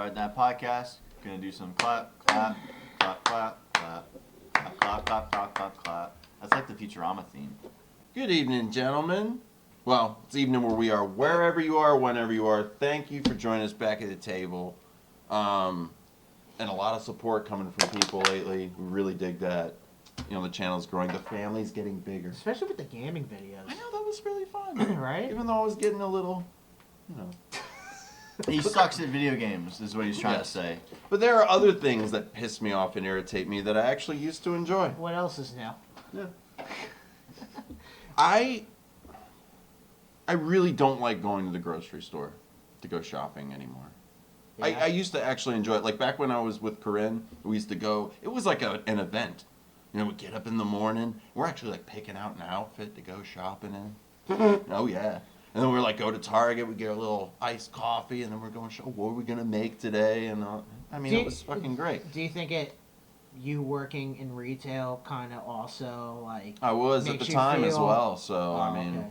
Started that podcast. Gonna do some clap, clap, clap, clap, clap, clap, clap, clap, clap, clap, clap. That's like the Futurama theme. Good evening, gentlemen. Well, it's evening where we are, wherever you are, whenever you are. Thank you for joining us back at the table. And a lot of support coming from people lately. We really dig that. You know, the channel's growing. The family's getting bigger. Especially with the gaming videos. I know, that was really fun. Right? Even though I was getting a little, you know. He sucks at video games, is what he's trying to say. But there are other things that piss me off and irritate me that I actually used to enjoy. What else is new? Yeah. I really don't like going to the grocery store to go shopping anymore. Yeah. I used to actually enjoy it. Like back when I was with Corinne, we used to go. It was like an event. You know, we'd get up in the morning. We're actually like picking out an outfit to go shopping in. Oh yeah. And then we're like go to Target. We get a little iced coffee, and then we're going show what are we gonna make today. And I mean, it was fucking great. Do you think you working in retail kind of also like I was at the time as well. So I mean. Okay.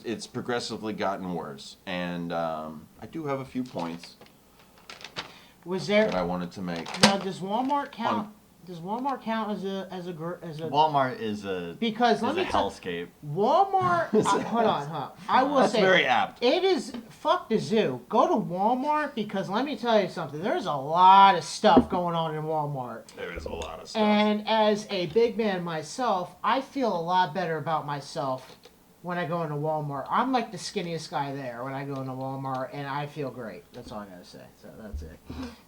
It's progressively gotten worse, and I do have a few points Was there that I wanted to make. now? Does Walmart count? Does Walmart count as a Walmart is a because let is me a tell hellscape. Walmart. Hold on, huh? I will That's say very apt. it is. Fuck the zoo. Go to Walmart because let me tell you something. There's a lot of stuff going on in Walmart. There is a lot of stuff. And as a big man myself, I feel a lot better about myself when I go into Walmart. I'm like the skinniest guy there when I go into Walmart, and I feel great. That's all I gotta say. So that's it.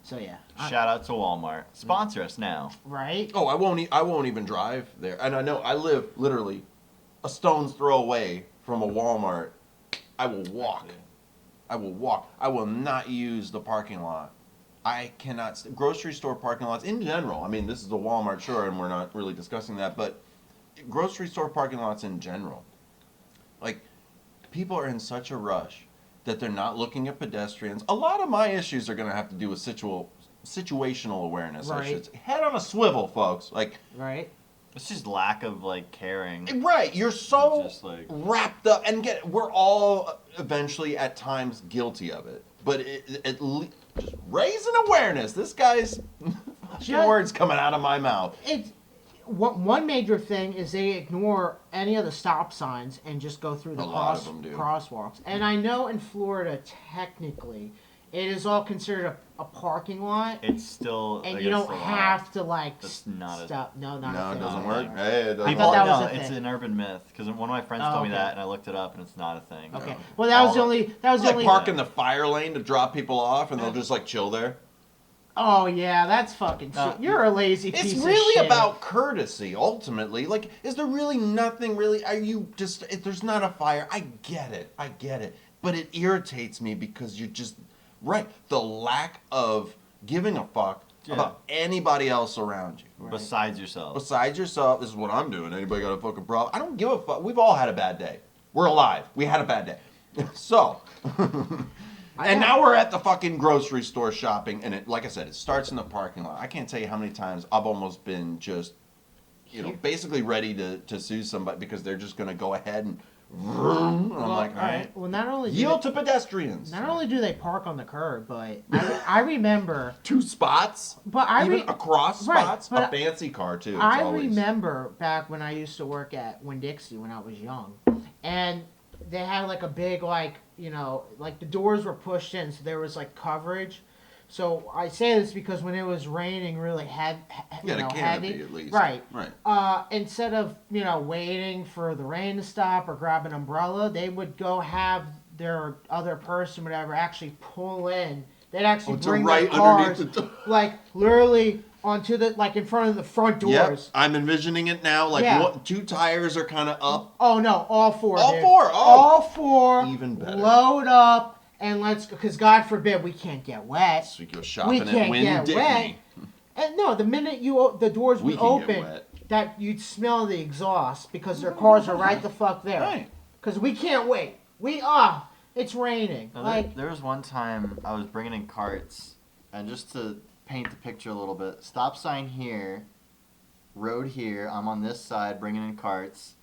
So yeah. Shout out to Walmart. Sponsor us now. Right? Oh, I won't even drive there. And I know I live literally a stone's throw away from a Walmart. I will walk. I will walk. I will not use the parking lot. I cannot. Grocery store parking lots in general. I mean, this is a Walmart, sure, and we're not really discussing that, but grocery store parking lots in general. Like, people are in such a rush that they're not looking at pedestrians. A lot of my issues are going to have to do with situational awareness. Right. I should say. Head on a swivel, folks. Like, Right? It's just lack of like caring. right, you're so Just like- wrapped up, and we're all eventually at times guilty of it. But just raising awareness. This guy's Just- words coming out of my mouth. It's one major thing is they ignore any of the stop signs and just go through the A lot of them do. crosswalks. And I know in Florida, technically, it is all considered a parking lot, It's still and against you don't the law. have to like That's not a- stop. No, not No, a it thing. doesn't Okay. work. Hey, it doesn't People, thought that work. was no, a it's thing. an urban myth because one of my friends Oh, told me okay. that, and I looked it up, and it's not a thing. Okay. No. Well, that was the All- only. That was It's the like only. park in the fire lane to drop people off, and they'll just like chill there. Oh yeah, that's fucking No, shit. You're a lazy It's piece of really shit. about courtesy, ultimately. Like, is there really nothing really? Are you just? If there's not a fire, I get it. But it irritates me because you're just right. The lack of giving a fuck about anybody else around you. Right. Besides yourself. Besides yourself, this is what I'm doing. Anybody got a fucking problem? I don't give a fuck. We've all had a bad day. We're alive. We had a bad day. So, and now we're at the fucking grocery store shopping, and it, like I said, it starts in the parking lot. I can't tell you how many times I've almost been just, basically ready to sue somebody because they're just going to go ahead and vroom. And I'm like, all right, Well, not only do yield they, to pedestrians. not only do they park on the curb, but I remember. 2 spots, But even across right, spots. but A fancy car too. It's I always. remember back when I used to work at Winn-Dixie when I was young, and they had like a big like the doors were pushed in, so there was like coverage. So I say this because when it was raining really You had a canopy heavy, at least. right? Right. Instead of waiting for the rain to stop or grab an umbrella, they would go have their other person, whatever, actually pull in. They'd actually to bring right their cars, underneath the door. like literally onto the in front of the front doors. Yep, I'm envisioning it now. Like Yeah. 2 tires are kind of up. Oh no, all four. All dude. 4? Oh. All 4. Even better. Load up and let's, because God forbid we can't get wet. So we go shopping at can't Winn get Dixie. wet. And no, the minute the doors We would can get open, wet. that you'd smell the exhaust because their cars are right the fuck there. Right. Because we can't wait. It's raining. Now, there was one time I was bringing in carts, and just to paint the picture a little bit, stop sign here, road here, I'm on this side bringing in carts,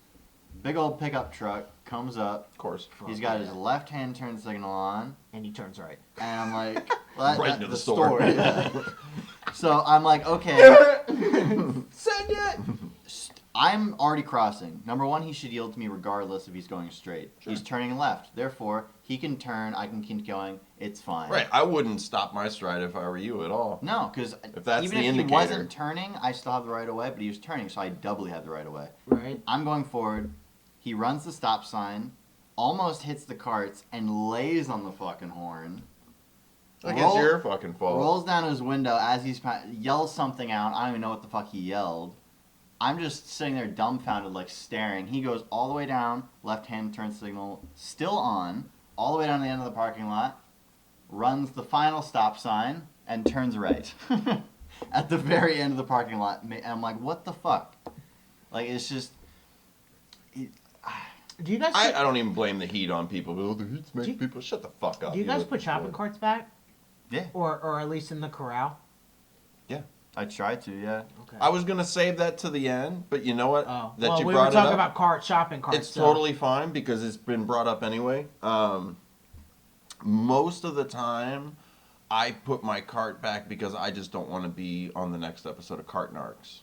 big old pickup truck comes up. Of course. He's got his left hand turn signal on. And he turns right. And I'm like, well, Right into the store. Yeah. So I'm like, okay. Send it! I'm already crossing. Number one, he should yield to me regardless if he's going straight. Sure. He's turning left. Therefore, he can turn. I can keep going. It's fine. Right. I wouldn't stop my stride if I were you at all. No, because If that's even the if indicator. he wasn't turning, I still have the right of way, but he was turning, so I doubly have the right of way. Right. I'm going forward. He runs the stop sign, almost hits the carts, and lays on the fucking horn. I guess your fucking fault. Rolls down his window as he's yells something out. I don't even know what the fuck he yelled. I'm just sitting there dumbfounded, like staring. He goes all the way down, left hand turn signal still on, all the way down to the end of the parking lot, runs the final stop sign, and turns right. At the very end of the parking lot. And I'm like, what the fuck? Like, it's just... Do you guys? I don't even blame the heat on people. Oh, the heat's making people shut the fuck up. Do you guys look put shopping bored. carts back? Yeah. Or at least in the corral? I tried to, yeah. Okay. I was gonna save that to the end, but you know what? Oh, That well, you we brought were talking it up. about shopping carts. It's so- totally fine because it's been brought up anyway. Most of the time, I put my cart back because I just don't want to be on the next episode of Cart Narcs.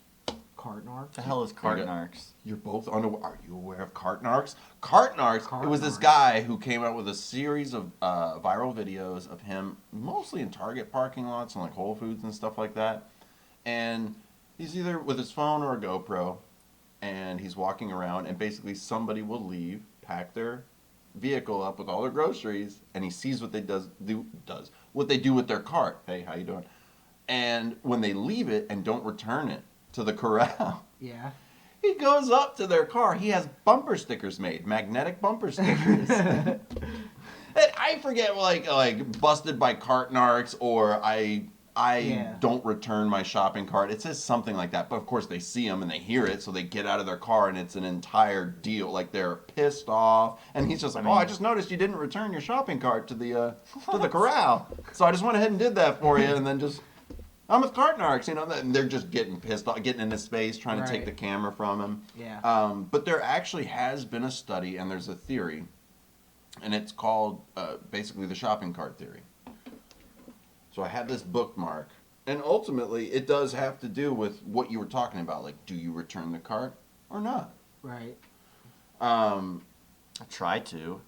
Cart narc? What the hell is cart Okay. narcs? You're both unaware. Are you aware of Cart Narcs? Cart Narcs. Cart It was this Narcs. guy who came out with a series of viral videos of him, mostly in Target parking lots and like Whole Foods and stuff like that. And he's either with his phone or a GoPro, and he's walking around, and basically somebody will leave, pack their vehicle up with all their groceries, and he sees what they what they do with their cart. Hey, how you doing? And when they leave it and don't return it to the corral, Yeah. he goes up to their car. He has bumper stickers made, magnetic bumper stickers. And I forget, like busted by cart narcs, or I Yeah. don't return my shopping cart. It says something like that. But of course they see him and they hear it, so they get out of their car, and it's an entire deal. Like they're pissed off, and he's just like, "Oh, I just noticed you didn't return your shopping cart to the corral, so I just went ahead and did that for you." And then just, I'm with cart narcs, you know, and they're just getting pissed off, getting into space, trying to take Right. the camera from him. Yeah. But there actually has been a study, and there's a theory, and it's called basically the shopping cart theory. So I had this bookmark, and ultimately it does have to do with what you were talking about, like, do you return the cart or not? Right. I try to.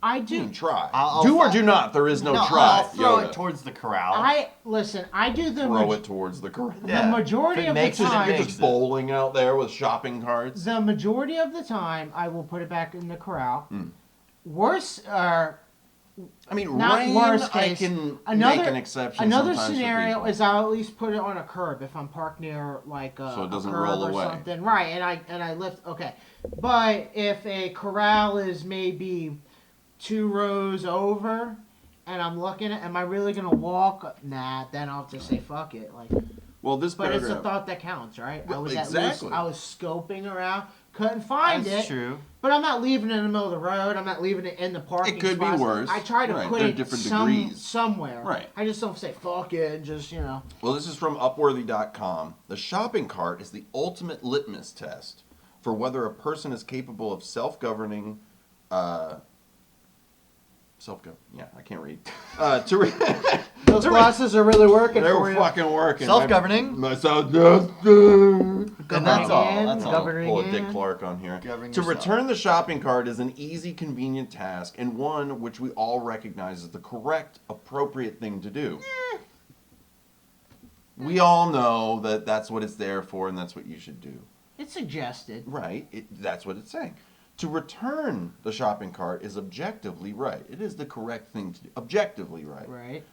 I You do. can try. I'll do or fi- do not. There is no I'll try. throw Yoda. it towards the corral. Listen. I do the Throw it towards the corral. the Yeah. majority If it of the makes it, it time. You're makes just it. bowling out there with shopping carts. The majority of the time, I will put it back in the corral. Mm. Worse, I mean, not rain, worst I case. can Another- make an exception another sometimes for scenario people. is I'll at least put it on a curb if I'm parked near like So it doesn't a curb roll or away. something. Right, and I lift. Okay, but if a corral is maybe 2 rows over, and I'm looking at, am I really gonna walk? Nah, then I'll just say fuck it. Like, Well, this but it's the paragraph. thought that counts, right? I Well, was exactly. I was scoping around, couldn't find That's it. true. But I'm not leaving it in the middle of the road. I'm not leaving it in the parking It could be spots. worse. I try to Right, put there are it different degrees. somewhere. Right. I just don't say fuck it and just, you know. Well, this is from Upworthy.com. The shopping cart is the ultimate litmus test for whether a person is capable of self-governing. Yeah, I can't read. Those glasses are really working They're for you. fucking working. Self-governing. My self-governing. And that's all. in, That's all. governing Pull a in. Dick Clark on here. Governing To yourself. return the shopping cart is an easy, convenient task, and one which we all recognize is the correct, appropriate thing to do. We all know that that's what it's there for, and that's what you should do. It's suggested. Right? That's what it's saying. To return the shopping cart is objectively right. It is the correct thing to do. Objectively right. Right.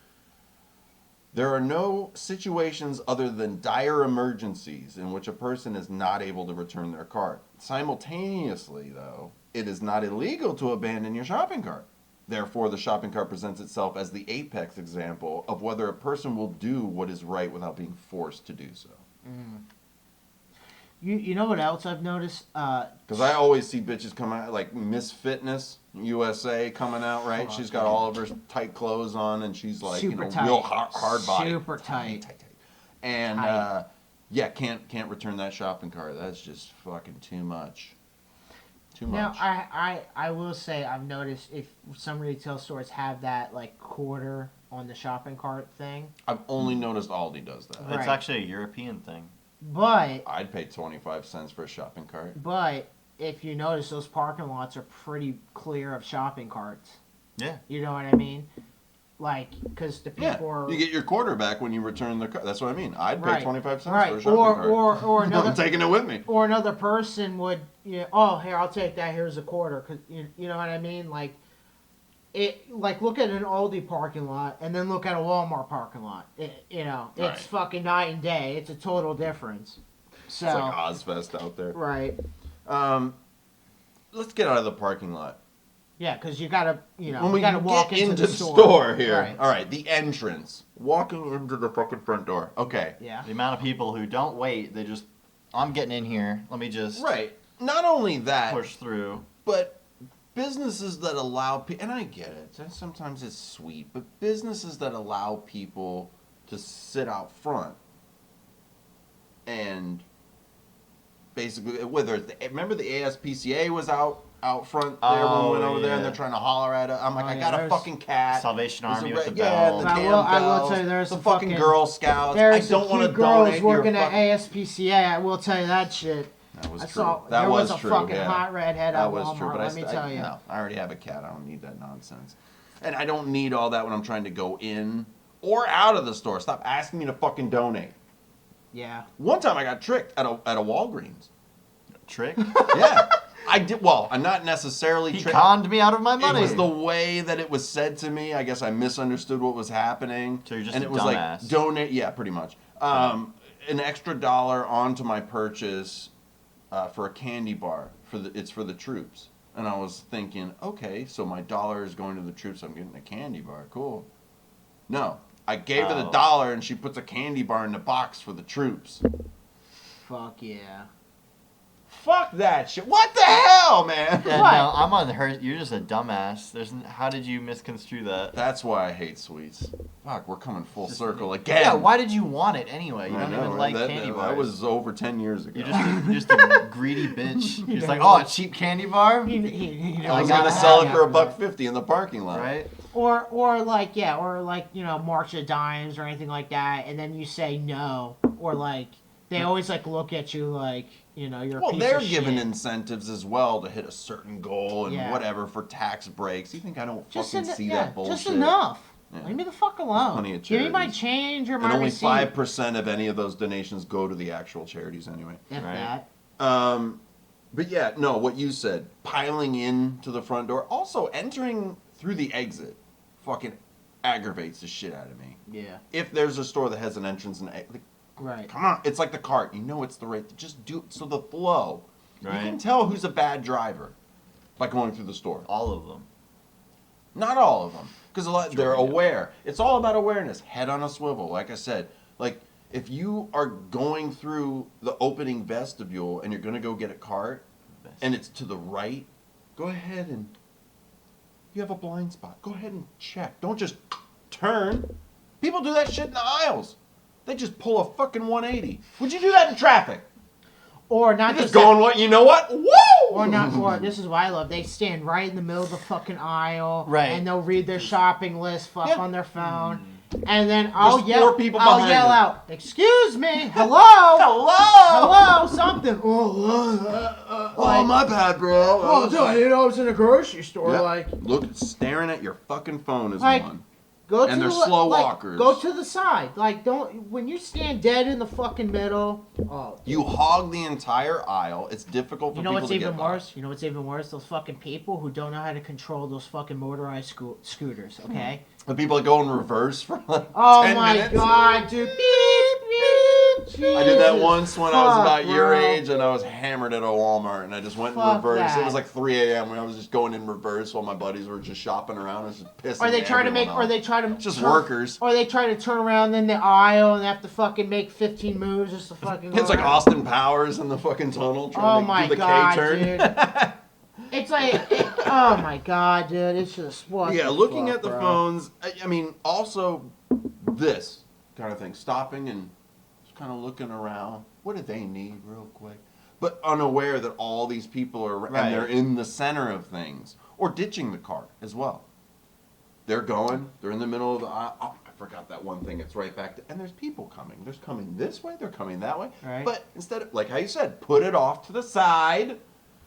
There are no situations other than dire emergencies in which a person is not able to return their cart. Simultaneously, though, it is not illegal to abandon your shopping cart. Therefore, the shopping cart presents itself as the apex example of whether a person will do what is right without being forced to do so. You know what else I've noticed? Because I always see bitches come out, like Miss Fitness USA coming out, right? Fuck She's got yeah. all of her tight clothes on, and she's like, Super you know, tight. real hard body. Super tight. And, Tight. yeah, can't return that shopping cart. That's just fucking too much. Too Now, much. I will say I've noticed if some retail stores have that like quarter on the shopping cart thing, I've only noticed Aldi does that. Right. It's actually a European thing. but I'd pay 25 cents for a shopping cart. but if you notice, those parking lots are pretty clear of shopping carts. Yeah. You know what I mean? Like, because the Yeah, people are you get your quarter back when you return the cart. That's what I mean. I'd pay Right. 25 cents right, for a shopping or cart. or another I'm taking it with me. or another person would, oh, here, I'll take that. Here's a quarter. Cause you know what I mean? Like, look at an Aldi parking lot and then look at a Walmart parking lot. It's Right. fucking night and day. It's a total difference. So, It's like Ozfest out there. right. Let's get out of the parking lot. Yeah, because you gotta, When you we gotta walk get into into the the store. store here, Right. all right, the entrance, walking into the fucking front door. Okay, Yeah. The amount of people who don't wait, they just, I'm getting in here. Let me just right. Not only that, push through. but businesses that allow people, and I get it, sometimes it's sweet, but businesses that allow people to sit out front and basically, whether it's remember the ASPCA was out front there when Oh, we went over there and yeah. they're trying to holler at it. I'm like, Oh, I yeah, got a there's fucking cat. Salvation There's Army a with the red- bell. yeah, the I damn will- I will bells, tell you, there's the some fucking fucking- Girl Scouts. There's I don't some want to cute girls donate working your at fucking... ASPCA. I will tell you that shit. That was I true. saw That there was a true, fucking yeah. hot redhead at That was Walmart. true, but let me tell you. no, I already have a cat. I don't need that nonsense. And I don't need all that when I'm trying to go in or out of the store. Stop asking me to fucking donate. Yeah. One time I got tricked at a Walgreens. Trick? Yeah. I did. Well, I'm not necessarily He tricked. conned me out of my It money. was the way that it was said to me. I guess I misunderstood what was happening. So you're just and a it was dumbass. like donate. Yeah, pretty much. An extra $1 onto my purchase for a candy bar it's for the troops. And I was thinking, okay, so my $1 is going to the troops. I'm getting a candy bar. Cool. No, I gave her the Oh. $1 and she puts a candy bar in the box for the troops. Fuck yeah. Fuck that shit. What the hell, man? Yeah, What? no, I'm on her. You're just a dumbass. How did you misconstrue that? That's why I hate sweets. Fuck, we're coming full circle again. Yeah, why did you want it anyway? You I don't know, even like that, candy that bars. was over 10 years ago. You're just a greedy bitch. You're just like, oh, a cheap candy bar? I was I going gotta to sell it have for it. $1.50 in the parking lot. Right? Or like March of Dimes or anything like that, and then you say no, or like they always like look at you like you're a Well, piece they're of given shit. incentives as well to hit a certain goal and Yeah. whatever for tax breaks. You think I don't Just fucking see that bullshit? Just enough. Yeah. Leave me the fuck alone. plenty of Give me my charities. change or And my only receipt. 5% of any of those donations go to the actual charities anyway. If Right. that. But yeah, no, what you said, piling in to the front door, also entering through the exit, fucking aggravates the shit out of me. Yeah. If there's a store that has an entrance and exit, Right. come on, it's like the cart. You know it's the right. Just do it. So the flow. You Right. can tell who's a bad driver by going through the store. All of them. Not all of them, because they're Majority. aware. It's all about awareness. Head on a swivel. Like I said, like if you are going through the opening vestibule and you're gonna go get a cart, and it's to the right, go ahead and you have a blind spot. Go ahead and check. Don't just turn. People do that shit in the aisles. They just pull a fucking 180. Would you do that in traffic? Or not You're just that- going, what? You know what? Woo! Or not. Or this is what I love. They stand right in the middle of the fucking aisle, Right. And they'll read their shopping list, fuck Yeah. on their phone, and then I'll There's yell. 4 people I'll behind yell them. out, "Excuse me, hello, Hello! hello, something." Oh, my bad, bro. Oh, dude, I didn't know I was in a grocery store. Yep. Like, Look, staring at your fucking phone is Like, one. go And to they're the, slow like, walkers. Go to the side. Like, don't when you stand dead in the fucking middle. Oh, You hog the entire aisle. It's difficult for you know people what's to even get by. worse? You know what's even worse? Those fucking people who don't know how to control those fucking motorized scooters. Okay. The people that go in reverse for like Oh 10 my minutes. god, dude. Beep, beep. I did that Jesus once when I was fuck, about your bro. age and I was hammered at a Walmart and I just went in Fuck reverse. It that. was like 3 a.m. when I was just going in reverse while my buddies were just shopping around. I was just pissing Or they try to everyone make, off. or they try to Just turn- workers. Or they try to turn around in the aisle and they have to fucking make 15 moves just to fucking. Go It's like around. Austin Powers in the fucking tunnel Oh trying to my do the god, K-turn. dude. It's like, oh my god, dude. It's just what. Yeah, the looking fuck, at the bro. phones, I mean, also this kind of thing. Stopping and just kind of looking around. What do they need real quick? but unaware that all these people are Right. and they're in the center of things, or ditching the cart as well. They're in the middle of the aisle. Oh, I forgot that one thing. It's right back to, and there's people coming. There's coming this way. They're coming that way. Right. But instead of, like how you said, put it off to the side.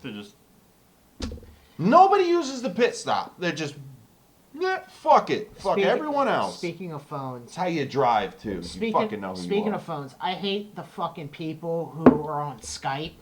To just Nobody uses the pit stop. They're just, fuck it. Fuck everyone else. Speaking of phones. It's how you drive, too. You fucking know who you Speaking are. of phones, I hate the fucking people who are on Skype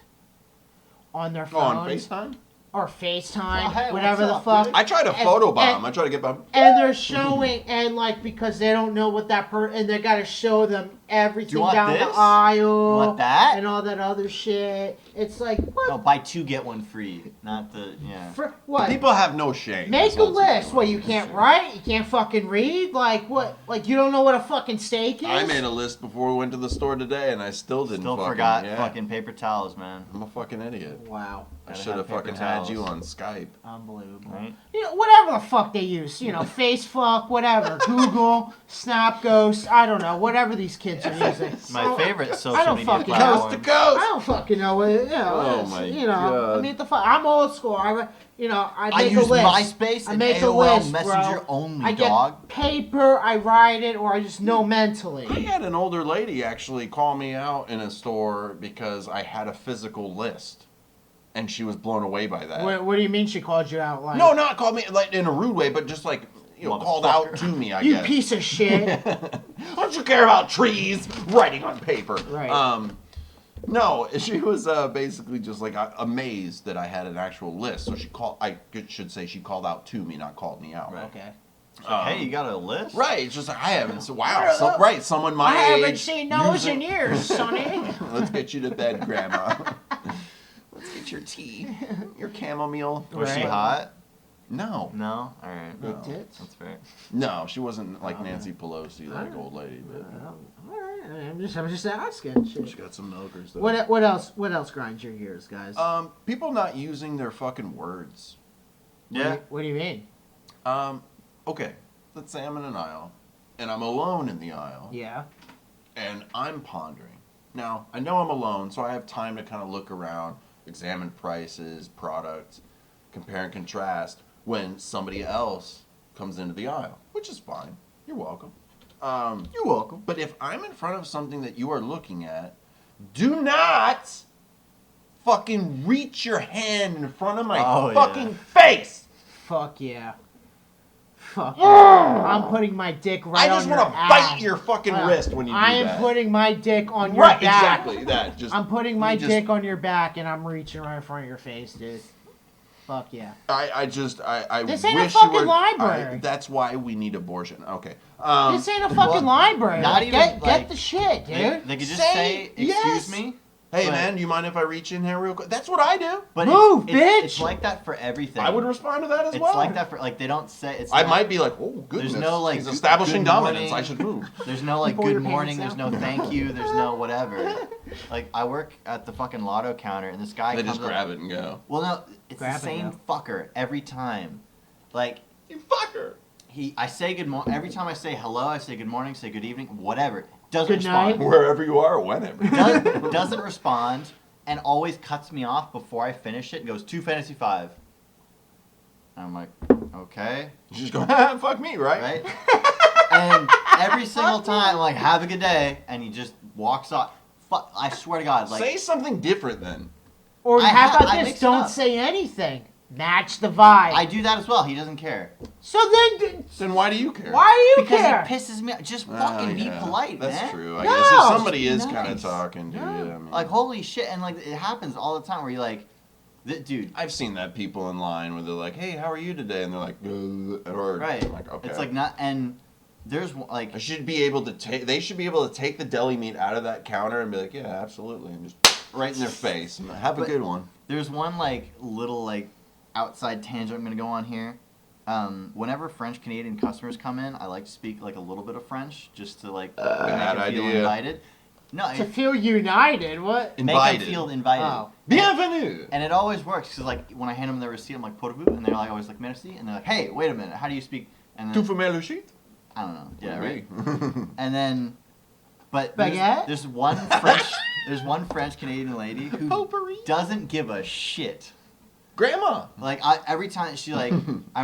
on their Oh, on phones. FaceTime? Or FaceTime, Oh, hey, whatever what's the up, fuck. dude? I try to And- photobomb. and- I try to get by. And they're showing, and like, because they don't know what that and they gotta show them everything want down the this? aisle. You want that? And all that other shit. It's like, what? no, buy 2 get 1 free. Not the For, what? People have no shame. Make That's a all it's list. about. What, you can't write? You can't fucking read? Like, what? Like, you don't know what a fucking steak is? I made a list before we went to the store today, and I still didn't. Still fucking, forgot yeah. fucking paper towels, man. I'm a fucking idiot. Wow. I Gotta should have have paper fucking had towels. you on Skype. Unbelievable. Right? You know, whatever the fuck they use. You know, Facebook, whatever. Google, Snap Ghost, I don't know. Whatever these kids are using. My favorite I social don't media fucking know. platform. Coast to coast. I don't fucking know what it, you know. Oh it's, my you know, God. I mean, the fuck. I'm old school. I I make a use list. MySpace I and make a AOL list, Messenger bro. only, I get dog. paper. I write it, or I just know mentally. I had an older lady actually call me out in a store because I had a physical list, and she was blown away by that. What do you mean she called you out? Like, No, not called me like in a rude way, but just like called out Motherfucker. to me. I you guess. piece of shit. Don't you care about trees writing on paper? Right. No, she was basically just like amazed that I had an actual list. So she called. I should say she called out to me, not called me out. Right. Okay. Hey, you got a list? Right. It's just like I haven't. So wow. So, right. Someone my I haven't age. seen those using- in years, Sonny. Let's get you to bed, Grandma. Let's get your tea, your chamomile. Was she Right. hot? No, No? Alright. No. Big tits. That's fair. no, she wasn't like Okay. Nancy Pelosi, like Alright. old lady, but All right. I'm just asking. she Shit. got some milkers though. What else? What else grinds your gears, guys? People not using their fucking words. Yeah. What do you mean? Okay, let's say I'm in an aisle, and I'm alone in the aisle, Yeah. and I'm pondering. Now, I know I'm alone, so I have time to kind of look around, examine prices, products, compare and contrast when somebody else comes into the aisle, which is fine. You're welcome. You're welcome. But if I'm in front of something that you are looking at, do not fucking reach your hand in front of my Oh, fucking yeah. face. Fuck yeah. Fuck yeah. I'm putting my dick right I just on your want to ass. bite your fucking Uh, wrist when you do I am that. putting my dick on your right, back. exactly. That just I'm putting my you just- dick on your back and I'm reaching right in front of your face, dude. Fuck yeah. I This ain't a wish fucking you were, library. that's why we need abortion. Okay. This ain't a fucking library. not Like, even, get like, the shit, dude. They could just say, excuse yes. me. Hey But- man, do you mind if I reach in here real quick? That's what I do. But Move, it's, bitch! It's like that for everything. I would respond to that as It's well. like that for, like, they don't say, it's I not- might be like, oh goodness, no, like, he's establishing good dominance. morning. I should move. There's no, like, Pull your good morning, pants there's down. no thank you, there's no whatever. Like, I work at the fucking lotto counter, and this guy They comes just up- grab it and go. Well, no, it's Grab the it, same yeah. fucker every time. Like, You fucker. I say good morning, every time I say hello, I say good morning, say good evening, whatever. Doesn't Good night. respond. Wherever you are, whenever. Doesn't respond, and always cuts me off before I finish it and goes, 2 Fantasy 5. And I'm like, okay, You just go, ah, fuck me, right? right? And every single time, I'm like, have a good day, and he just walks off. Fuck, I swear to God, like, Say something different then. Or I how ha- about I this? mix it Don't up. say anything. Match the vibe. I do that as well. He doesn't care. So then, Then why do you care? why do you Because care? it pisses me off. Just Oh, fucking yeah. be polite, That's man. true. I No, guess if somebody just is be kind of nice. talking to you, I mean, Like, holy shit, and like, it happens all the time where you're like, dude, I've seen that people in line where they're like, "Hey, how are you today?" And they're like, or right. I'm like, okay. It's like not, and there's like, I should be able to take. They should be able to take the deli meat out of that counter and be like, "Yeah, absolutely," and just right in their face. And have a But- good one. there's one like little like outside tangent I'm gonna go on here. Whenever French Canadian customers come in, I like to speak like a little bit of French just to like make Bad them feel idea. invited. No, To it, feel united. What? make Invited. them feel invited. Oh. Bienvenue. And it always works because like when I hand them their receipt, I'm like "Pourvu," and they're like always like "Merci," and they're like, "Hey, wait a minute, how do you speak?" And Tu then fumes le shit? I don't know, yeah, Oui. right. And then, but Baguette? there's one French. There's one French Canadian lady who Potpourri. doesn't give a shit. Grandma. Like every time she like,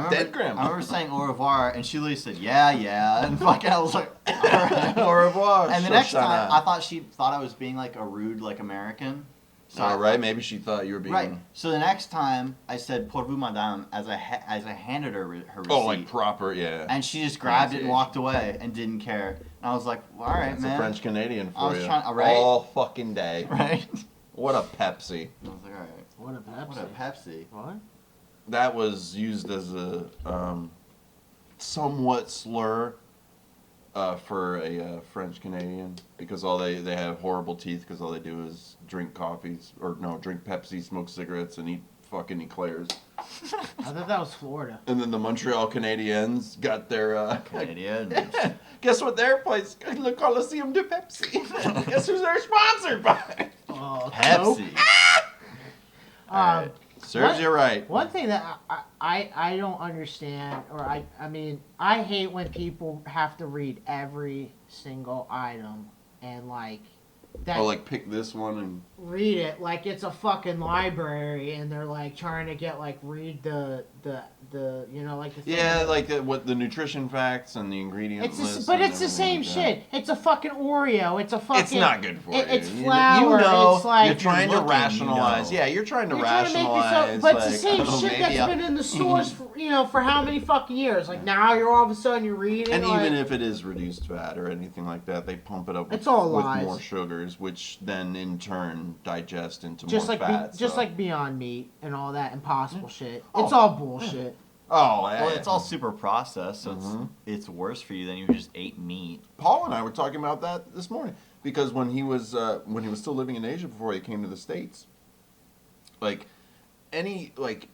Dead grandma. I remember saying au revoir, and she literally said yeah, and fucking I was like, all right. Au revoir. And the next Shoshana. time, I thought she thought I was being like a rude like American. So All right, maybe she thought you were being. Right. So the next time I said "pour vous, madame" as I handed her her receipt. Oh, like proper, yeah. And she just grabbed it and walked away and didn't care. And I was like, well, all right, That's man. a French Canadian for I was you. trying- right? All fucking day. Right. What a Pepsi. I was like, all right. What a Pepsi. What a Pepsi. What? That was used as a somewhat slur for a French Canadian because all they have horrible teeth because all they do is drink drink Pepsi, smoke cigarettes, and eat fucking eclairs. I thought that was Florida. And then the Montreal Canadiens got their Canadian. Guess what their place? Le Coliseum de Pepsi. Guess who's they're sponsored by? Oh, Pepsi. Serves you right. One thing that I don't understand, or I mean, I hate when people have to read every single item and like that. Oh, like pick this one and. Read it like it's a fucking library, and they're like trying to get like read the you know like the thing Yeah, that- like what the nutrition facts and the ingredient It's list. but and it's the everything same like that. shit. It's a fucking Oreo. It's a fucking. It's not good for you. It's You flour. know, it's like you're trying to looking, rationalize. you know. Yeah, you're trying to You're trying to make rationalize. this so, but it's like, the same oh, shit maybe that's I'll- been in the stores for, for how many fucking years? Like now you're all of a sudden you're reading. And like, even if it is reduced fat or anything like that, they pump it up with, It's all with lies. more sugars, which then in turn digest into just more like fat. just so. like Beyond Meat and all that impossible shit. Oh. It's all bullshit. Oh, yeah. Well, it's all super processed, so Mhm. it's worse for you than you just ate meat. Paul and I were talking about that this morning because when he was still living in Asia before he came to the States, like any like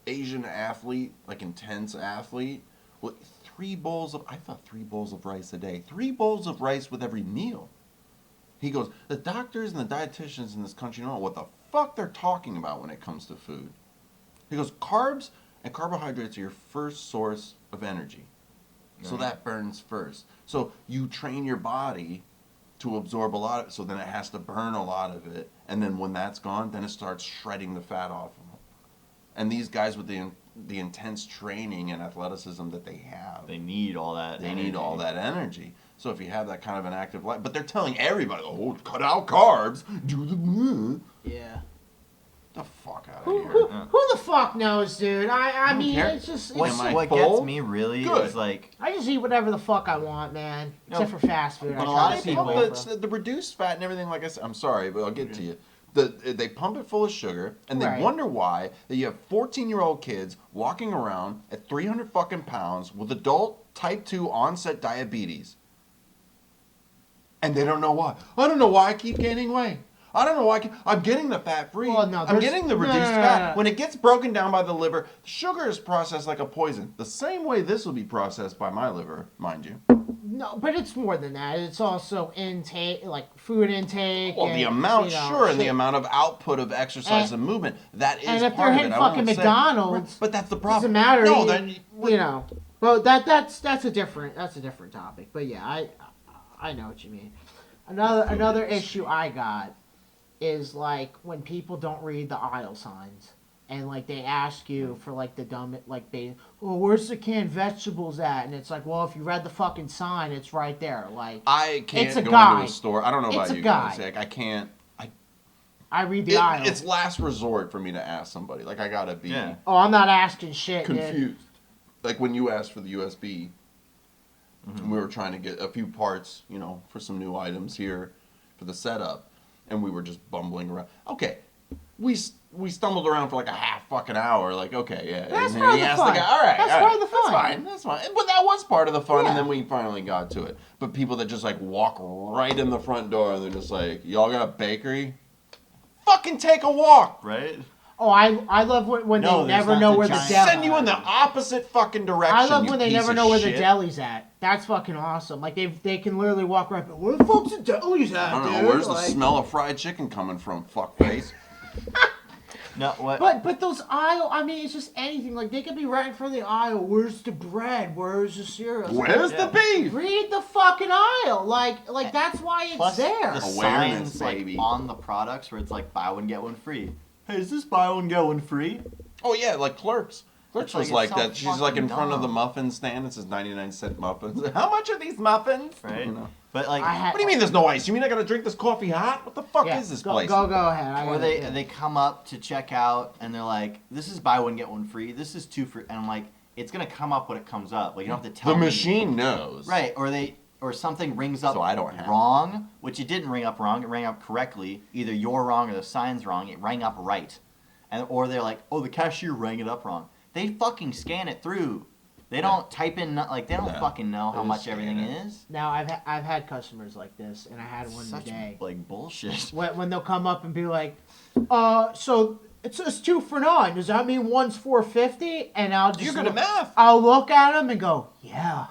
Asian athlete, like intense athlete, well, 3 bowls of rice a day, 3 bowls of rice with every meal. He goes, the doctors and the dietitians in this country don't know what the fuck they're talking about when it comes to food. He goes, carbs and carbohydrates are your first source of energy. So Right. that burns first. So you train your body to absorb a lot of it, so then it has to burn a lot of it. And then when that's gone, then it starts shredding the fat off of them. And these guys with the intense training and athleticism that they have, They need all that. they need energy. all that energy. So if you have that kind of an active life, but they're telling everybody, oh, cut out carbs, do the Yeah. the fuck out Who, of who, here. who the fuck knows, dude? I don't mean, care. it's just What, it's, Am I what full? gets me really Good. is like, I just eat whatever the fuck I want, man. No, Except for fast food. but I a try lot to of stay people- away Well, from. the reduced fat and everything, like I said, I'm sorry, but I'll get to you. They pump it full of sugar, and they Right. wonder why that you have 14-year-old kids walking around at 300 fucking pounds with adult type 2 onset diabetes. And they don't know why. I don't know why I keep gaining weight. I don't know why I'm getting the fat free. Well, no, I'm there's- getting the no, reduced no, no, fat. no. When it gets broken down by the liver, sugar is processed like a poison. The same way this will be processed by my liver, mind you. No, but it's more than that. It's also intake, like food intake. Well, and, the amount, you know, sure, and the shit. amount of output of exercise and movement. That is and if part they're of hitting it. I fucking won't say- McDonald's, but that's the problem. doesn't matter. No, you, then you know. Well, that's a different topic. But yeah, I know what you mean. Another issue I got is like when people don't read the aisle signs. And like they ask you for like the dumb oh, where's the canned vegetables at? And it's like, well, if you read the fucking sign, it's right there. Like I can't It's a go guy. into a store. I don't know It's about a you guys. guy. Like, I can't. I read the aisle. It's last resort for me to ask somebody. Like I gotta be Yeah. Oh, I'm not asking shit, dude. confused. Like when you asked for the USB, and we were trying to get a few parts, for some new items here for the setup, and we were just bumbling around. Okay, we stumbled around for like a half fucking hour. Like, okay, yeah. That's and part of he the asked fun. the guy, all right, That's all part right, of the fun. That's fine. But that was part of the fun, Yeah. and then we finally got to it. But people that just like walk right in the front door and they're just like, y'all got a bakery? Fucking take a walk. right? Oh, I love when No, they there's never not know the where the giant- deli. Send you in the opposite fucking direction. I love you when they piece never of know where shit. the deli's at. That's fucking awesome. Like they can literally walk right. But where the fuck's the deli's at, I don't dude? know, where's the Like, smell of fried chicken coming from, fuckface? No, what? But those aisle, I mean, it's just anything. Like, they could be right in front of the aisle. Where's the bread? Where's the cereal? It's like, Where's the beef? read the fucking aisle. Like that's why it's Plus, there. the Awareness, signs like baby. on the products where it's like buy one get one free. Hey, is this buy one get one free? Oh yeah, like Clerks. Clerks It's like- was like it's so that. She's like in fucking front of the dumb. muffin stand. It says 99-cent muffins. How much are these muffins? Right. You know. But like, What do you mean there's no ice? You mean I gotta drink this coffee hot? What the fuck Yeah, is this go, place? Go ahead. I or gotta- they yeah. they come up to check out and they're like, this is buy one get one free. This is 2 for, and I'm like, it's gonna come up when it comes up. Like you don't have to tell The me. machine knows. Right, or something rings up So I don't have wrong, which it didn't ring up wrong. It rang up correctly. Either you're wrong or the sign's wrong. It rang up right, and or they're like, oh, the cashier rang it up wrong. They fucking scan it through. They don't type in like they don't No, fucking know how they much scan everything it. is. Now I've had customers like this, and I had one Such today. like bullshit. When they'll come up and be like, so it says 2 for $9. Does that mean one's $4.50? And I'll just You're good at math. I'll look at them and go, yeah.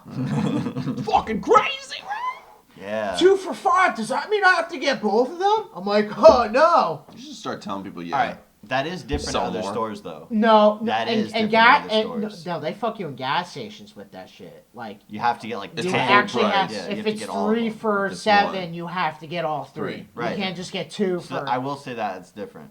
Fucking crazy, bro. Yeah. 2 for $5. Does that mean I have to get both of them? I'm like, oh no. You should start telling people, yeah. All right, that is different Sell at other more. stores though. No, That and, is and different gas, than other and, stores. no, they fuck you in gas stations with that shit. Like, You have to get like It's you a full actually price. have, Yeah, you if have to it's get all of 3 them. for It's $7, one. you have to get all 3. Three. Right. You can't just get 2 So for. I will say that it's different,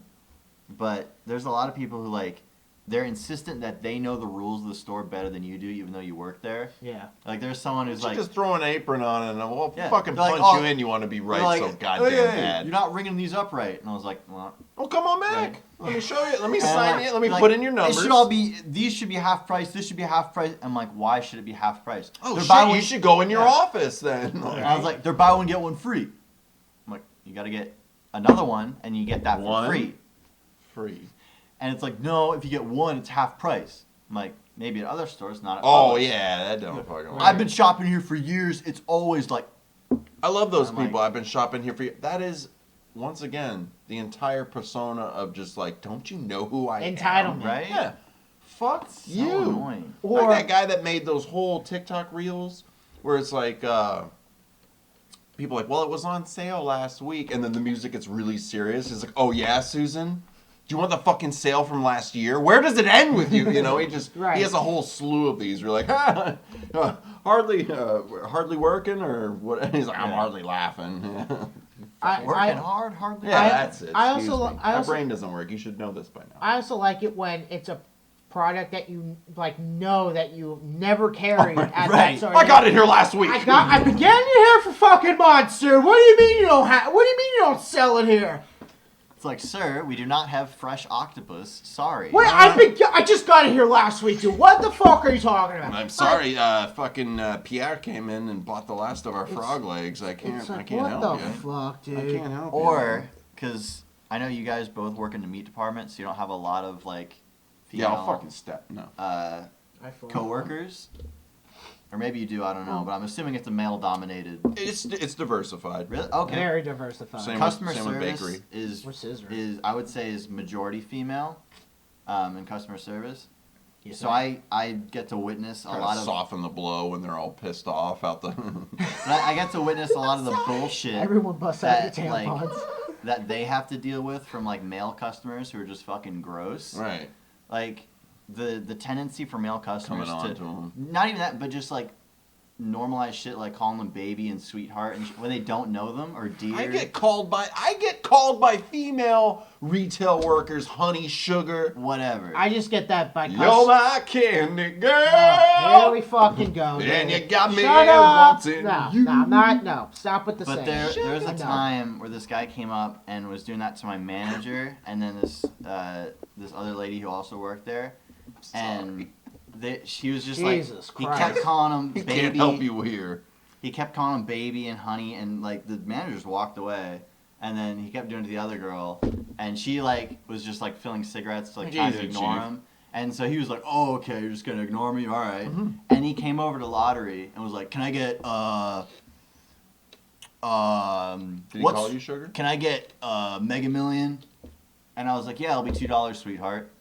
but there's a lot of people who like they're insistent that they know the rules of the store better than you do, even though you work there. Yeah. Like there's someone You who's should like, just throw an apron on and we'll Yeah. fucking They're punch like, oh, you in. You want to be right they're like, so "Oh, goddamn yeah, bad. you're not ringing these up right. And I was like, well, Oh, come on back. Right. Let me show you. Let me and sign like- you. Let me like, put in your numbers. It should all be. These should be half price. This should be half price. I'm like, why should it be half price? Oh They're shit! buy You one- should go in your Yeah. office then. And I was like, they're buy one get one free. I'm like, you got to get another one, and you get that One? for free. free. And it's like, no, if you get one, it's half price. I'm like, maybe at other stores, not at Oh others. yeah, that don't fucking work. I've been shopping here for years. It's always like, I love those I'm people. like- I've been shopping here for you. That is, once again, the entire persona of just like, don't you know who I am? Entitlement. right? Yeah. Fuck So you. annoying. Or Like that guy that made those whole TikTok reels where it's like, people are like, well, it was on sale last week, and then the music gets really serious. It's like, oh yeah, Susan? Do you want the fucking sale from last year? Where does it end with you? You know, he just Right. he has a whole slew of these. You're like, hardly working or what? And he's like, I'm Yeah. hardly laughing. Working hard, hardly. Yeah, I- that's it. I Excuse also- me. I My also- brain doesn't work. You should know this by now. I also like it when it's a product that you like know that you never carried at that right. store. I got it here last week. I've been getting it here for fucking months, dude. What do you mean you don't have? What do you mean you don't sell it here? It's like, sir, we do not have fresh octopus. Sorry. Wait, I just got it here last week, dude. What the fuck are you talking about? I'm sorry, fucking Pierre came in and bought the last of our frog legs. I It's can't like, help what you. the fuck, dude? I can't help you. Or, because I know you guys both work in the meat department, so you don't have a lot of, like, Yeah, female I'll fucking step. No. I feel co-workers. Or maybe you do, I don't know. But I'm assuming it's a male-dominated. It's diversified. Really? Okay. very diversified. Same. Customer with service bakery. is We're scissors. I would say is majority female in customer service. You So think? I get to witness a Trying lot to of soften the blow when they're all pissed off out the. I get to witness a lot of the bullshit Everyone busts out that, your like, tampons. that they have to deal with from like male customers who are just fucking gross. Right. Like the tendency for male customers Coming on to to 'em. not even that, but just like normalize shit like calling them baby and sweetheart and when they don't know them or dear. I get called by female retail workers, honey, sugar. whatever. I just get that by You're my candy girl. Oh, here we fucking go. And dude. you got me Shut up. wanting No, you. no, I'm not. No, stop with the But saying. there was a No. time where this guy came up and was doing that to my manager, and then this other lady who also worked there, and she was just Jesus like he Christ. kept calling him He baby. can't help you here. He kept calling him baby and honey, and like the manager just walked away, and then he kept doing it to the other girl, and she like was just like filling cigarettes, like trying to Easy, ignore Chief. him. And so he was like, "Oh, okay, you're just gonna ignore me, all right." Mm-hmm. And he came over to lottery and was like, "Can I get Did he what's- call you sugar? Can I get Mega Million?" And I was like, "Yeah, it'll be $2, sweetheart."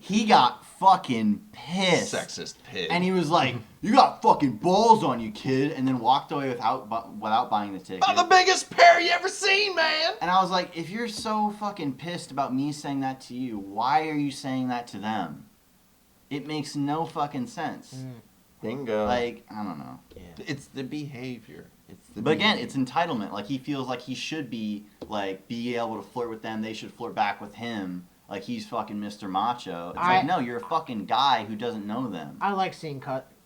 He got fucking pissed. Sexist pig. And he was like, "You got fucking balls on you, kid," and then walked away without buying the ticket. I'm the biggest pair you ever seen, man. And I was like, if you're so fucking pissed about me saying that to you, why are you saying that to them? It makes no fucking sense. Bingo. Like, I don't know. Yeah. It's the behavior. But again, it's entitlement. Like, he feels like he should be able to flirt with them. They should flirt back with him. Like, he's fucking Mr. Macho. It's like, no, you're a fucking guy who doesn't know them. I like seeing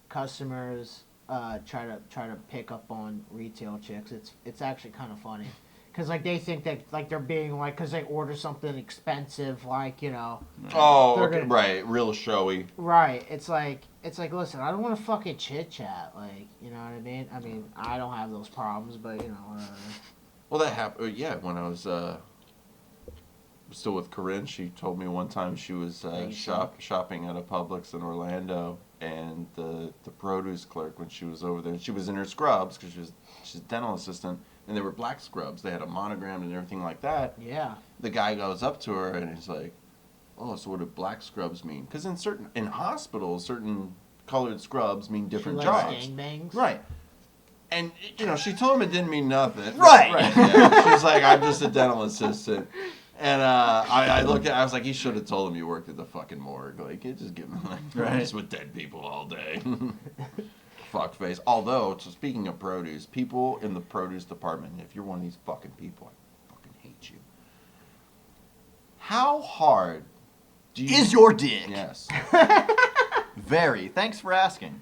customers try to pick up on retail chicks. It's actually kind of funny. Because, like, they think that, like, they're being, like, because they order something expensive, like, you know. Oh, They're okay, right. Real showy. Right. It's like, listen, I don't want to fucking chit-chat. Like, you know what I mean? I mean, I don't have those problems, but, you know, whatever. Well, that happened. Yeah, when I was still with Corinne, she told me one time she was shopping at a Publix in Orlando, and the produce clerk, when she was over there, she was in her scrubs because she's a dental assistant, and they were black scrubs. They had a monogram and everything like that. Yeah. The guy goes up to her and he's like, "Oh, so what do black scrubs mean?" Because in hospitals, certain colored scrubs mean different She likes jobs. gangbangs. Right. And, you know, she told him it didn't mean nothing. Right. Yeah. She's like, "I'm just a dental assistant." And I looked at, I was like, "You should have told him you worked at the fucking morgue. Like, you just give him, like, Right. just with dead people all day." Fuck face. Although, so speaking of produce, people in the produce department, if you're one of these fucking people, I fucking hate you. How hard do you... Is your dick? Yes. Very. Thanks for asking.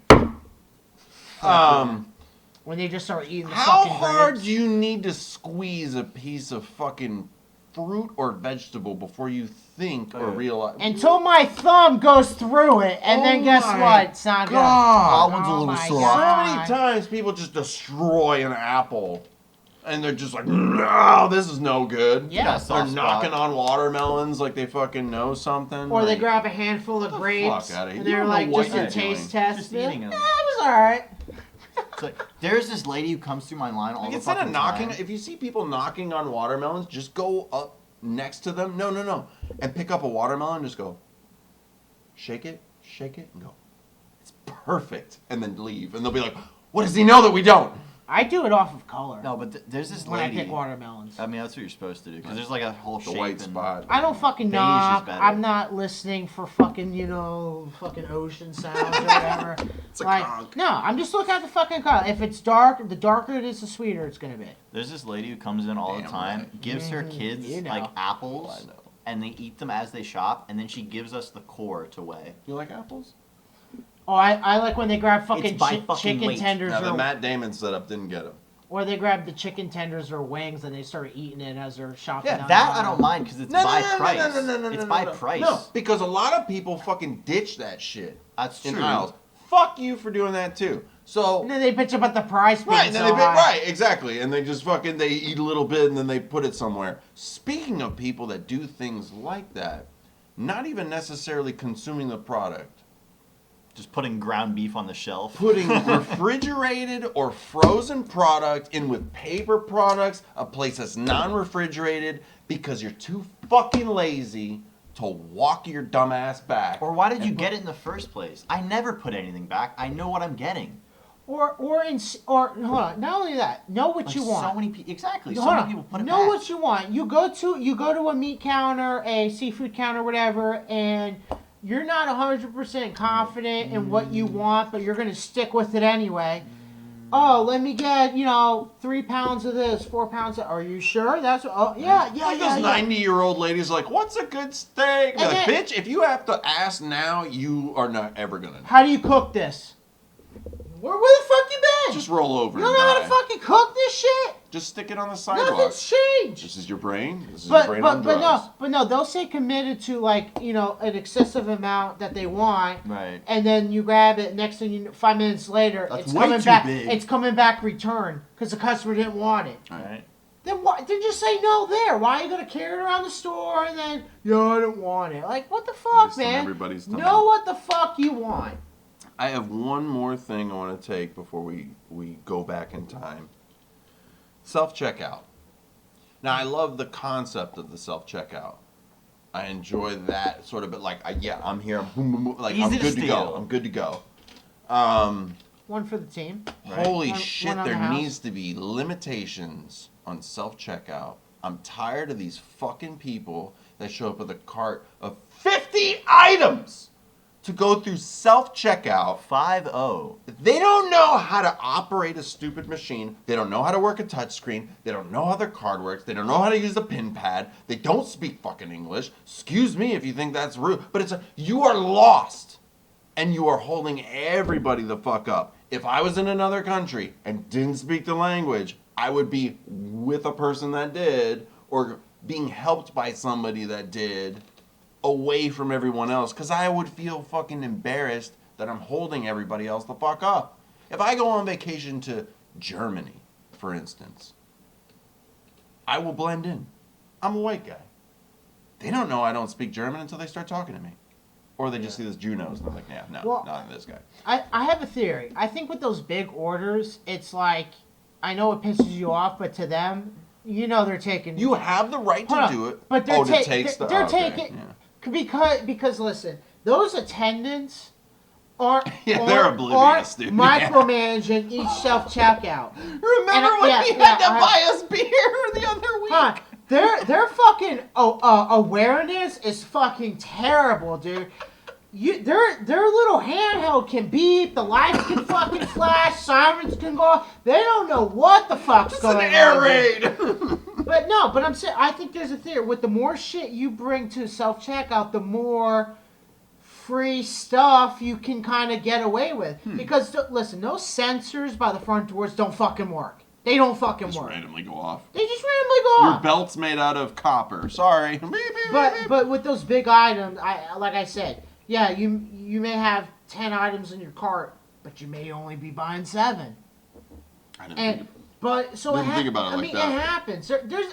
When they just start eating the How fucking hard grapes. do you need to squeeze a piece of fucking fruit or vegetable before you think or realize? Until my thumb goes through it, and then guess my what? It's not God. good. That one's a little my sore. So many God. times people just destroy an apple, and they're just like, "No, this is no good." Yeah. Got a They're soft knocking spot. on watermelons like they fucking know something. Or they like, grab a handful of the grapes, fuck outta here. and You they're don't know like, what just a you're taste doing. test. Just They're like, eating 'em. "Yeah, it was alright." It's like, there's this lady who comes through my line all Like, the instead fucking of knocking, time. if you see people knocking on watermelons, just go up next to them. No. And pick up a watermelon, just go, shake it, and go, "It's perfect." And then leave. And they'll be like, "What does he know that we don't?" I do it off of color. No, but there's this when lady. I pick watermelons. I mean, that's what you're supposed to do because there's like a whole The shape white and spot. I don't fucking Beige is knock. better. I'm not listening for fucking, fucking ocean sounds or whatever. It's a like, conch. no, I'm just looking at the fucking color. If it's dark, the darker it is, the sweeter it's gonna be. There's this lady who comes in all the Damn time, right. gives her kids You know. like apples, I know. and they eat them as they shop, and then she gives us the core to weigh. You like apples? Oh, I like when they grab fucking It's by fucking chicken weight. tenders Now, the or Matt Damon setup didn't get him. or they grab the chicken tenders or wings and they start eating it as they're shopping. Yeah, down that the I aisle. don't mind because it's by price. It's by price. No, because a lot of people fucking ditch that shit That's in true. aisles. Fuck you for doing that too. So And then they bitch about the price being right, and then so they high. right, exactly, and they just fucking they eat a little bit and then they put it somewhere. Speaking of people that do things like that, not even necessarily consuming the product, Just putting ground beef on the shelf. putting refrigerated or frozen product in with paper products, a place that's non-refrigerated because you're too fucking lazy to walk your dumb ass back. Or why did you get it in the first place? I never put anything back. I know what I'm getting. Or hold on. Not only that, know what Like, you want. So many people. Exactly. So Hold many on. people put it Know back. what you want. You go to a meat counter, a seafood counter, whatever, and you're not 100% confident in what you want, but you're gonna stick with it anyway. Oh, let me get 3 pounds of this, 4 pounds of. Are you sure? That's yeah. Like those 90-year-old ladies, like, "What's a good steak?" Be And like, then- "Bitch, if you have to ask now, you are not ever gonna How do you cook this? Where the fuck you been? just roll over you and don't know how die. to fucking cook this shit. Just stick it on the sidewalk. Nothing's changed. This is your brain. This is your brain on drugs. no, they'll say committed to an excessive amount that they want, Right. and then you grab it. Next thing you know, 5 minutes later, That's it's way coming too back. big. It's coming back returned because the customer didn't want it. Right. Then why? Then just say no there. Why are you gonna carry it around the store and then I don't want it? Like what the fuck, Based on man? everybody's tongue. Know what the fuck you want. I have one more thing I want to take before we go back in time. Self-checkout. Now, I love the concept of the self-checkout. I enjoy that sort of, but like, I'm here. I'm boom, boom, boom, like, Easy I'm to good to go. steal. I'm good to go. One for the team. Right. Holy One shit, on the there house. needs to be limitations on self-checkout. I'm tired of these fucking people that show up with a cart of 50 items to go through self-checkout. 5-0. They don't know how to operate a stupid machine. They don't know how to work a touchscreen. They don't know how their card works. They don't know how to use a pin pad. They don't speak fucking English. Excuse me if you think that's rude, but you are lost and you are holding everybody the fuck up. If I was in another country and didn't speak the language, I would be with a person that did or being helped by somebody that did away from everyone else because I would feel fucking embarrassed that I'm holding everybody else the fuck up. If I go on vacation to Germany, for instance, I will blend in. I'm a white guy. They don't know I don't speak German until they start talking to me. Or they just see this Jew nose and they're like, nah, Well, not this guy. I have a theory. I think with those big orders, it's like, I know it pisses you off, but to them, you know they're taking. You have the right Hold to on, do it. but they're, to ta- take they're, stuff. they're Okay, taking yeah. because listen, those attendants aren't Yeah, they're aren't- oblivious, aren't dude. micromanaging each self checkout. Remember when he had to buy us beer the other week? Huh? Their fucking awareness is fucking terrible, dude. Their little handheld can beep, the lights can fucking flash, sirens can go off. They don't know what the fuck's It's going an air on. raid. But I'm saying, I think there's a theory. With the more shit you bring to self checkout, the more free stuff you can kind of get away with. Because listen, those sensors by the front doors don't fucking work. They don't fucking Just work. randomly go off. They just randomly go Your off. belt's made out of copper. Sorry. But with those big items, like I said, yeah, you may have 10 items in your cart, but you may only be buying 7. I didn't And but so Didn't think about it I like mean, that. it happens.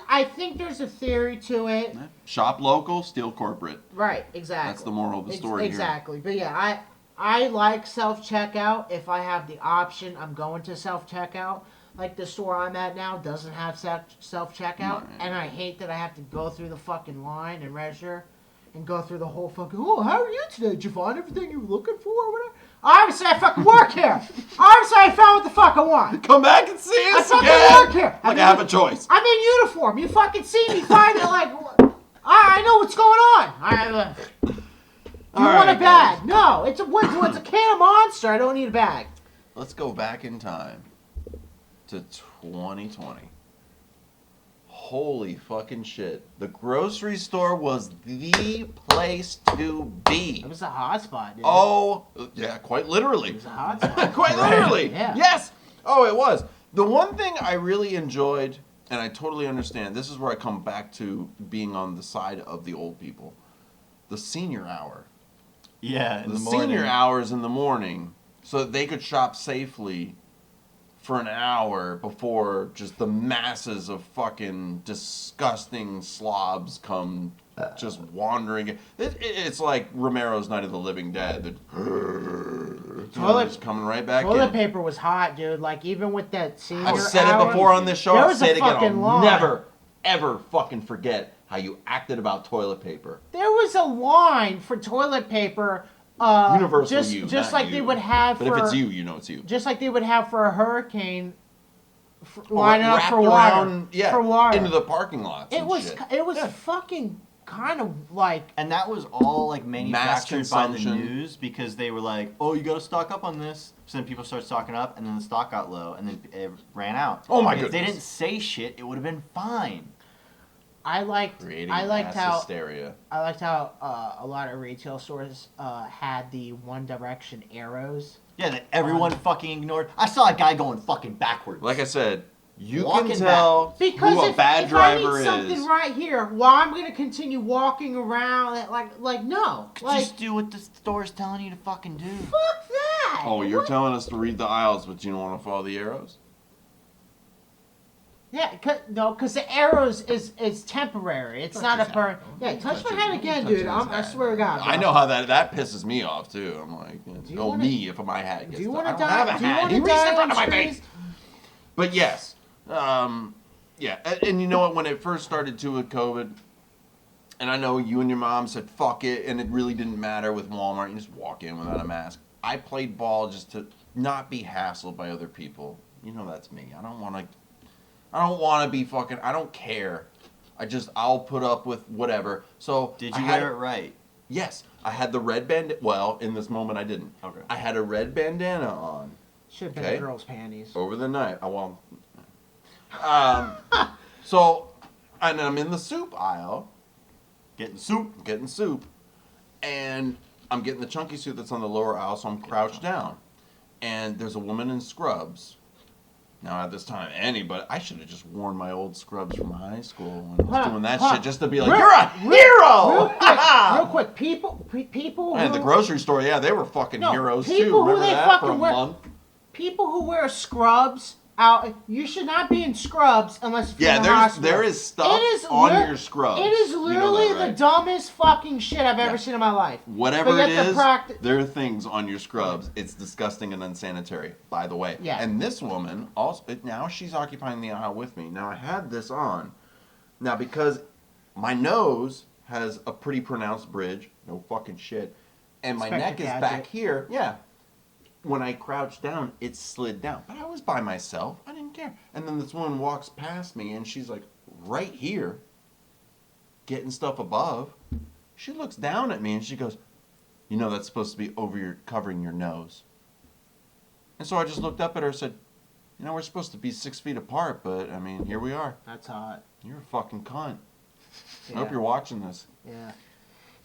I think there's a theory to it. Shop local, steal corporate. Right, exactly. That's the moral of the story Exactly. But yeah, I like self-checkout. If I have the option, I'm going to self-checkout. Like the store I'm at now doesn't have self-checkout, Right. and I hate that I have to go through the fucking line and register and go through the whole fucking, oh, how are you today? Did you find everything you were looking for or whatever? Obviously, I fucking work here. Obviously, I found what the fuck I want. Come back and see I us fucking again. work here. Like I have a choice. I'm in uniform. You fucking see me find it like, I know what's going on. You want a bag? guys. No, it's a can of Monster. I don't need a bag. Let's go back in time to 2020. Holy fucking shit. The grocery store was the place to be. It was a hotspot, dude. Oh, yeah, quite literally. It was a hotspot. Quite literally. Yeah. Yes. Oh, it was. The one thing I really enjoyed, and I totally understand, this is where I come back to being on the side of the old people. The senior hour. Yeah, in The the morning. senior hours in the morning so that they could shop safely for an hour before just the masses of fucking disgusting slobs come just wandering. It's like Romero's Night of the Living Dead. Just coming right back Toilet in. paper was hot, dude. Like, even with that senior I've said hour, it before on this show. there I'll was say a it again. fucking I'll line. never, ever fucking forget how you acted about toilet paper. There was a line for toilet paper. Universal just, you, just not like they you. would have But for. if it's you, you know it's you. Just like they would have for a hurricane, lining up Wrapped for water. around, yeah, for water. into the parking lots. It and was shit. it was fucking kind of like. And that was all like manufactured by the consumption. news because they were like, "Oh, you got to stock up on this." So then people started stocking up, and then the stock got low, and then it ran out. Oh my If they goodness. didn't say shit, it would have been fine. I liked Creating mass hysteria. I liked how a lot of retail stores had the One Direction arrows. Yeah, that everyone fucking ignored. I saw a guy going fucking backwards. Like I said, you Walking can tell Because who a if, bad if driver I need something is. right here, well, I'm gonna continue walking around like no, like just do what the store's telling you to fucking do. fuck that. Oh, you're What? telling us to read the aisles, but you don't want to follow the arrows? Yeah, because the arrows is temporary. It's not a per. Yeah, touch my head again, dude. I swear to God. Bro. I know how that pisses me off too. I'm like, you oh wanna- me if my hat gets. Do you want want to to have a die? Do you hat. want He to reached in die front of on my trees? face. But yes, yeah, and you know what? When it first started too with COVID, And I know you and your mom said fuck it, and it really didn't matter with Walmart. You just walk in without a mask. I played ball just to not be hassled by other people. You know that's me. I don't want to be fucking. I don't care. I'll put up with whatever. So Did you wear it right? Yes, I had the red band. Well, in this moment, I didn't. Okay. I had a red bandana on. Should have been Okay. a girl's panties. Over the night. So, and I'm in the soup aisle. Getting soup. And I'm getting the chunky soup that's on the lower aisle, so I'm crouched down. And there's a woman in scrubs. Now, at this time, I should have just worn my old scrubs from high school when I was doing that shit just to be like, you're a hero! Real quick, people And who, the grocery store, yeah, they were fucking heroes too. people who Remember they that fucking for a wear- month? people who wear scrubs out. You should not be in scrubs unless you're in the Yeah, hospital. there is stuff It is on your scrubs. It is You know literally that, right? the dumbest fucking shit I've ever Yeah. seen in my life. Whatever But it yet the is, practi- there are things on your scrubs. It's disgusting and unsanitary, by the way. Yeah. And this woman, also, now she's occupying the aisle with me. Now, I had this on. Now, because my nose has a pretty pronounced bridge, no fucking shit, and my Inspector neck is Gadget. back here, yeah. When I crouched down, it slid down. But I was by myself. I didn't care. And then this woman walks past me, and she's like right here, getting stuff above. She looks down at me, and she goes, "You know that's supposed to be covering your nose." And so I just looked up at her and said, "You know, we're supposed to be 6 feet apart, but I mean, here we are. That's hot. You're a fucking cunt. Yeah. I hope you're watching this." Yeah.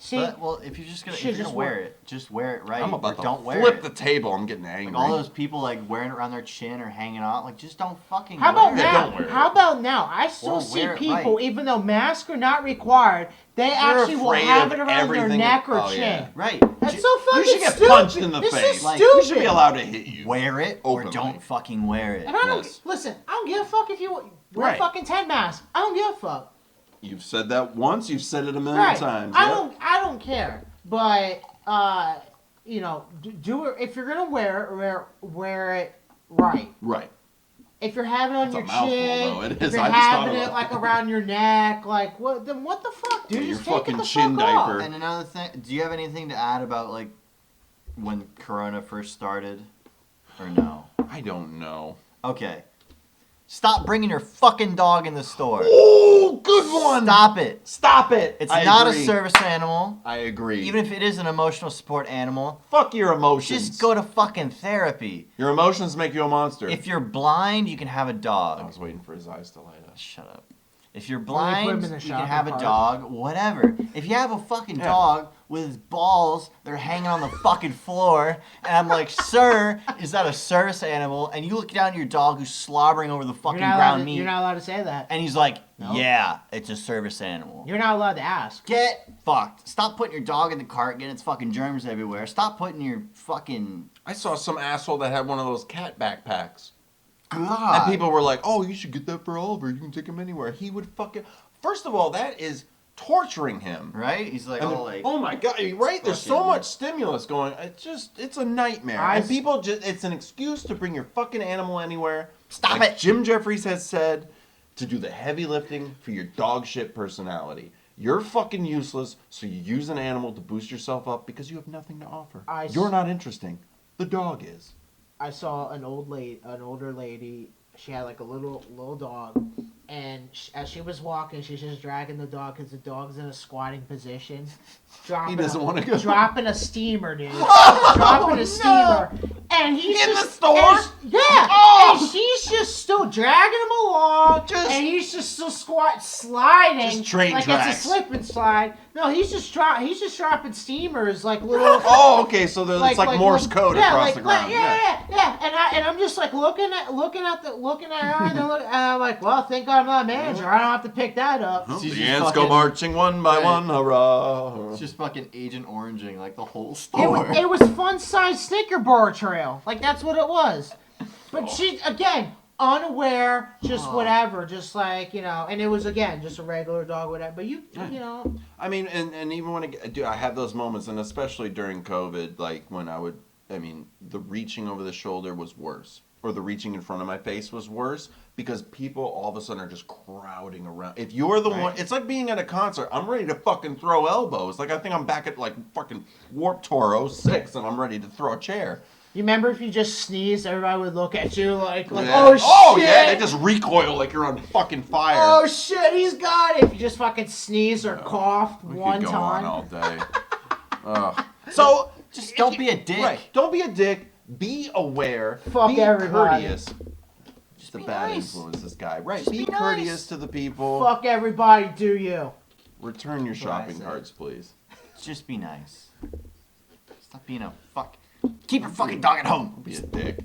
See, Well, if you're just gonna, Should if you're just gonna wear it, just wear it right. I'm or about to don't wear flip it. the table. I'm getting angry. Like all those people like wearing it around their chin or hanging out, like just don't fucking how wear about it. Yeah, now? don't wear it. How about now? I still Or see wear it people, right. even though masks are not required, they actually will afraid have of it around their everything- neck or oh, chin. yeah. Right. That's Ju- so fucking You should get stupid. punched in the this face. Is Like, stupid. You should be allowed to hit you. Wear it or Openly. don't fucking wear it. And I don't Yes. listen. I don't give a fuck if you wear Right. fucking 10 masks. I don't give a fuck. You've said that once. You've said it a million Right. times. I Yep. don't care. But you know, do it if you're gonna wear it right. Right. If you're having it on That's a your mouthful, chin, though. It if is. you're I just thought having it about like that. around your neck, like what? Then what the fuck, dude? Yeah, your Just take fucking it the chin fuck off. diaper. And another thing, do you have anything to add about like when Corona first started, or no? I don't know. Okay. Stop bringing your fucking dog in the store. Oh, good one. Stop it. Stop it. It's I not agree. a service animal. I agree. Even if it is an emotional support animal, fuck your emotions. just go to fucking therapy. Your emotions make you a monster. If you're blind, you can have a I dog. was waiting for his eyes to light up. Shut up. If you're Or you put blind, him in the you can shopping have a cart. dog, whatever. If you have a fucking Yeah. dog with his balls, they're hanging on the fucking floor, and I'm like, sir, is that a service animal? And you look down at your dog who's slobbering over the fucking ground meat, You're not allowed to say that. and he's like, No. yeah, it's a service animal. You're not allowed to ask. Get fucked. Stop putting your dog in the cart, getting its fucking germs everywhere. Stop putting your fucking... I saw some asshole that had one of those cat backpacks. God. And people were like, "Oh, you should get that for Oliver. You can take him anywhere." He would fucking... First of all, that is torturing him. Right? He's like, And oh, then- like... oh my god, right? There's so fucking- much stimulus going. It's a nightmare. And people just, it's an excuse to bring your fucking animal anywhere. Stop Like it. Jim Jeffries has said, to do the heavy lifting for your dog shit personality. You're fucking useless, so you use an animal to boost yourself up because you have nothing to offer. You're not interesting. The dog is. I saw an older lady. She had like a little dog, and as she was walking, she's just dragging the dog because the dog's in a squatting position. He doesn't want to go. Dropping a steamer, dude. Oh, dropping no. a steamer. And he's In just, the store? and- yeah. Oh. And she's just still dragging him along. Just- and he's just still sliding. Just train like tracks. it's a slip and slide. No, he's just dropping steamers like little. Oh, okay. So there's it's like Morse code yeah, across like, the ground. Yeah. And I'm just like looking at her, and, and I'm like, well, thank God I'm not a manager. I don't have to pick that up. Huh? She's The just ants go fucking- marching one by Right. one, hurrah! It's just fucking Agent Oranging, like, the whole It, store. it was fun-sized Snicker bar trail. Like, that's what it was. But she, again, unaware, just Oh. whatever. Just like, you know, and it was, again, just a regular dog, whatever. But you I mean, and even when I have those moments, and especially during COVID, like when I would I mean, the reaching over the shoulder was worse, or the reaching in front of my face was worse, because people all of a sudden are just crowding around. If you're the one, it's like being at a concert. I'm ready to fucking throw elbows. Like I think I'm back at like fucking Warped Tour '06, and I'm ready to throw a chair. You remember if you just sneezed, everybody would look at you like Yeah. oh shit. Oh yeah, they just recoil like you're on fucking fire. Oh shit, he's got it. If you just fucking sneezed or coughed we one could go time. on all day. So Just don't be a dick. Right. Don't be a dick. Be aware. Fuck be everybody. courteous. Just a be bad nice. influence, this guy. Right. Just Be be courteous nice. to the people. Fuck everybody, do you? Return your That's what I shopping said. carts, please. Just be nice. Stop being a fuck. Keep your fucking dog at home. Be a dick.